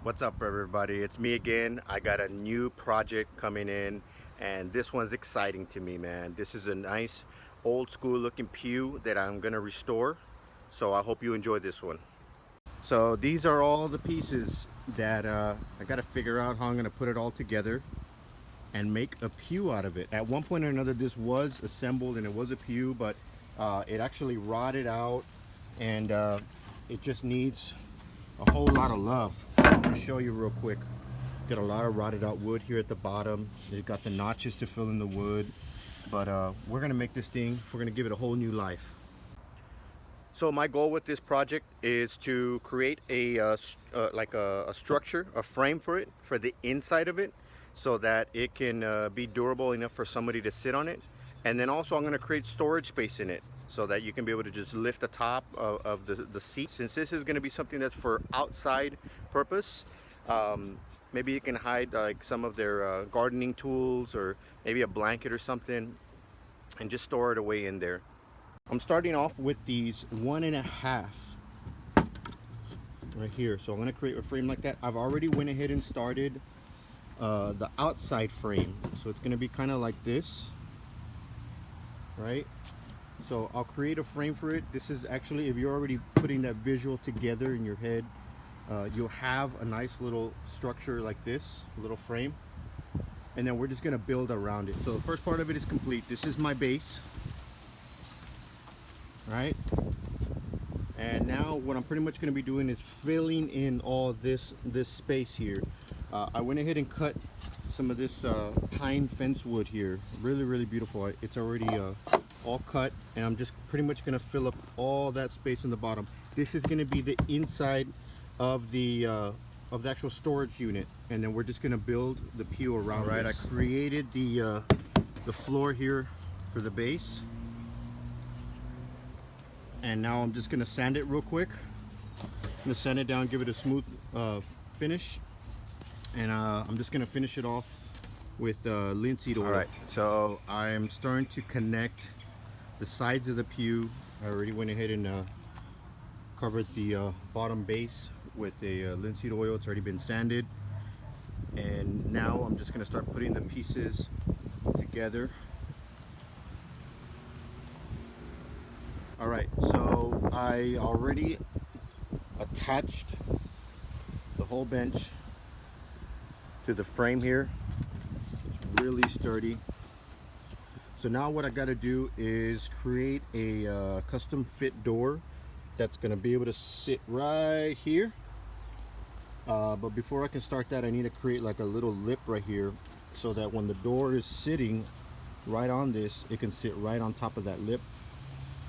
What's up, everybody? It's me again. I got a new project coming in, and this one's exciting to me, man. This is a nice old school looking pew that I'm gonna restore. So I hope you enjoy this one. So these are all the pieces that I gotta figure out how I'm gonna put it all together and make a pew out of it. At one point or another, this was assembled and it was a pew, but it actually rotted out, and it just needs a whole lot of love. I'm gonna show you real quick. Got a lot of rotted out wood here at the bottom. It got the notches to fill in the wood, but we're gonna make this thing, we're gonna give it a whole new life. So my goal with this project is to create a structure, a frame for it, for the inside of it, so that it can be durable enough for somebody to sit on it. And then also I'm going to create storage space in it so that you can be able to just lift the top of the seat. Since this is going to be something that's for outside purpose, um, maybe you can hide like some of their gardening tools or maybe a blanket or something, and just store it away in there. I'm starting off with these 1.5 right here. So I'm going to create a frame like that. I've already went ahead and started the outside frame. So it's going to be kind of like this, right? So I'll create a frame for it. This is actually, if you're already putting that visual together in your head, you'll have a nice little structure like this, a little frame. And then we're just going to build around it. So the first part of it is complete. This is my base, right? And now what I'm pretty much going to be doing is filling in all this space here. I went ahead and cut some of this pine fence wood here. Really beautiful. It's already all cut, and I'm just pretty much going to fill up all that space in the bottom. This is going to be the inside of the actual storage unit, and then we're just going to build the pew around. All right, I created the floor here for the base. And now I'm just gonna sand it real quick. I'm gonna sand it down, give it a smooth finish, and I'm just gonna finish it off with linseed oil. All right, so I'm starting to connect the sides of the pew. I already went ahead and covered the bottom base with a linseed oil. It's already been sanded, and now I'm just gonna start putting the pieces together. All right, so I already attached the whole bench to the frame here. It's really sturdy. So now what I got to do is create a custom fit door that's going to be able to sit right here. But before I can start that, I need to create like a little lip right here so that when the door is sitting right on this, it can sit right on top of that lip,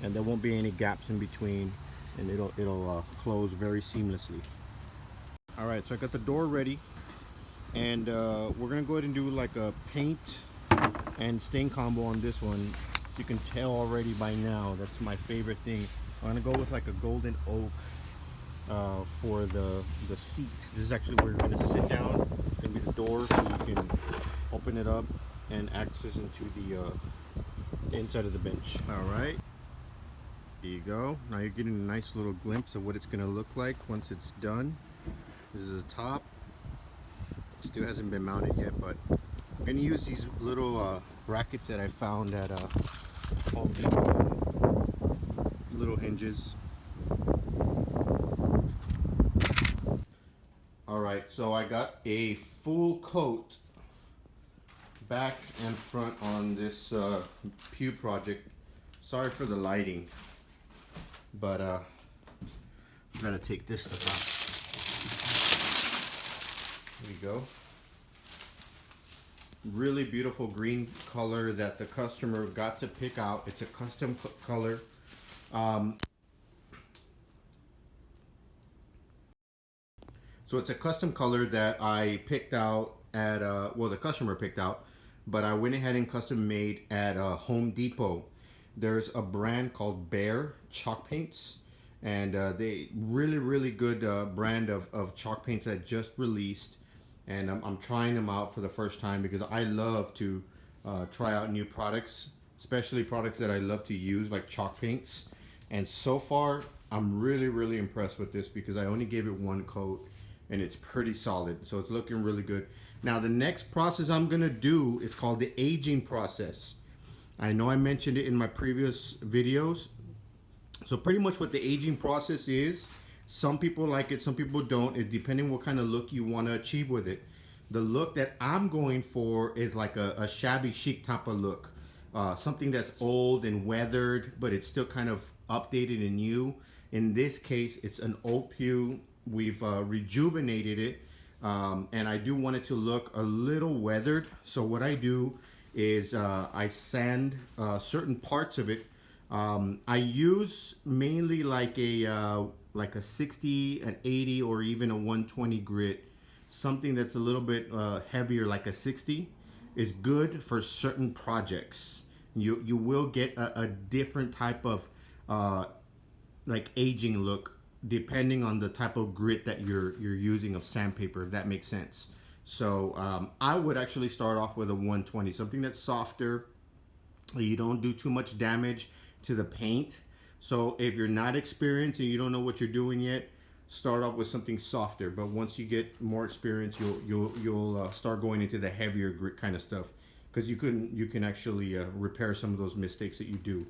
and there won't be any gaps in between, and it'll close very seamlessly. All right, so I got the door ready, and we're gonna go ahead and do like a paint and stain combo on this one. As you can tell already by now, that's my favorite thing. I'm gonna go with like a golden oak for the seat. This is actually where you're gonna sit down. It's gonna be the door, so you can open it up and access into the inside of the bench. All right. There you go. Now you're getting a nice little glimpse of what it's going to look like once it's done. This is the top. Still hasn't been mounted yet, but I'm going to use these little brackets that I found at Home Depot. Little hinges. Alright, so I got a full coat back and front on this pew project. Sorry for the lighting, but I'm gonna take this stuff out. There you go. Really beautiful green color that the customer got to pick out. It's a custom color. So it's a custom color that I picked out at well, the customer picked out, but I went ahead and custom made at Home Depot. There's a brand called Behr chalk paints, and they really good brand of chalk paints that just released, and I'm trying them out for the first time because I love to try out new products, especially products that I love to use like chalk paints. And so far I'm really impressed with this because I only gave it one coat, and it's pretty solid. So it's looking really good. Now the next process I'm gonna do is called the aging process. I know I mentioned it in my previous videos. So pretty much what the aging process is, some people like it, some people don't. It depending what kind of look you want to achieve with it. The look that I'm going for is like a shabby chic type of look. Something that's old and weathered, but it's still kind of updated and new. In this case, it's an old pew. We've rejuvenated it, and I do want it to look a little weathered. So what I do is I sand certain parts of it. I use mainly like a 60, an 80, or even a 120 grit. Something that's a little bit heavier, like a 60, is good for certain projects. You will get a different type of like aging look depending on the type of grit that you're using of sandpaper, if that makes sense. So I would actually start off with a 120, something that's softer. You don't do too much damage to the paint. So if you're not experienced and you don't know what you're doing yet, start off with something softer. But once you get more experience, you'll start going into the heavier grit kind of stuff, because you can actually repair some of those mistakes that you do.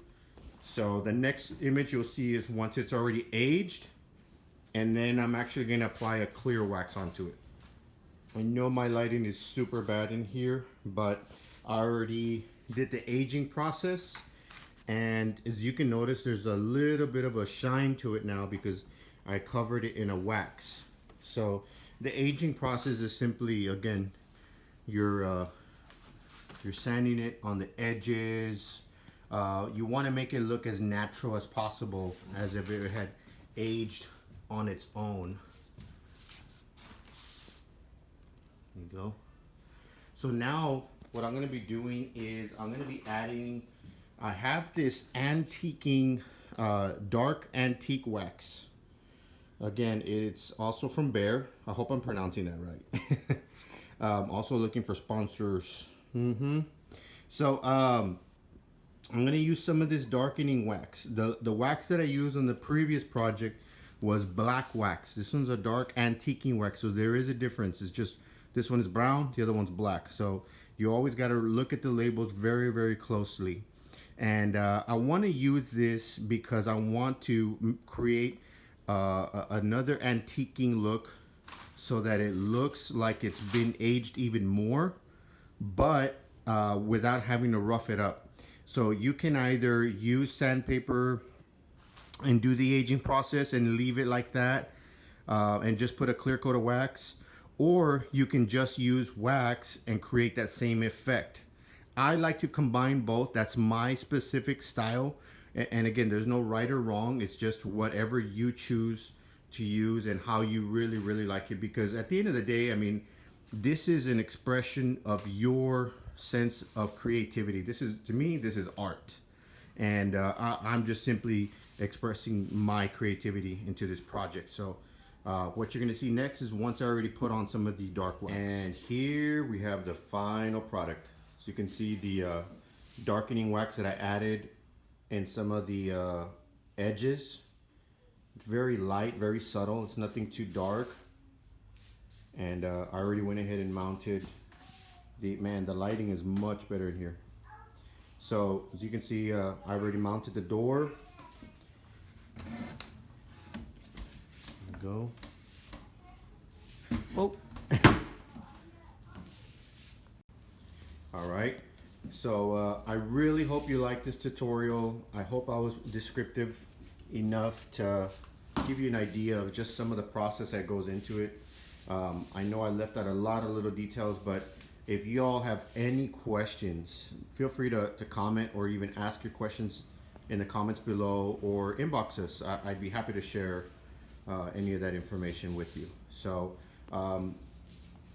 So the next image you'll see is once it's already aged, and then I'm actually going to apply a clear wax onto it. I know my lighting is super bad in here, but I already did the aging process, and as you can notice, there's a little bit of a shine to it now because I covered it in a wax. So the aging process is simply, again, you're sanding it on the edges. You want to make it look as natural as possible, as if it had aged on its own. There you go. So now what I'm going to be doing is I'm going to be adding, I have this antiquing, dark antique wax. Again, it's also from Behr. I hope I'm pronouncing that right. Also looking for sponsors. So I'm going to use some of this darkening wax. The wax that I used on the previous project was black wax. This one's a dark antiquing wax, so there is a difference. It's just this one is brown, the other one's black. So you always got to look at the labels very, very closely. And I want to use this because I want to create another antiquing look so that it looks like it's been aged even more, but without having to rough it up. So you can either use sandpaper and do the aging process and leave it like that and just put a clear coat of wax, or you can just use wax and create that same effect. I like to combine both. That's my specific style. And again, there's no right or wrong. It's just whatever you choose to use and how you really, really like it. Because at the end of the day, I mean, this is an expression of your sense of creativity. This is, to me, this is art. And I'm just simply expressing my creativity into this project. So what you're going to see next is once I already put on some of the dark wax. And here we have the final product. So you can see the darkening wax that I added in some of the edges. It's very light, very subtle. It's nothing too dark. And I already went ahead and mounted the lighting is much better in here. So as you can see, I already mounted the door. There we go. Oh. All right. So I really hope you liked this tutorial. I hope I was descriptive enough to give you an idea of just some of the process that goes into it. I know I left out a lot of little details, but if you all have any questions, feel free to comment or even ask your questions in the comments below or inbox us. I'd be happy to share any of that information with you. So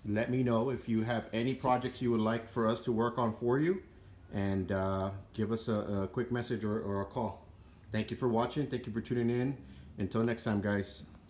let me know if you have any projects you would like for us to work on for you, and give us a quick message or a call. Thank you for watching. Thank you for tuning in. Until next time, guys.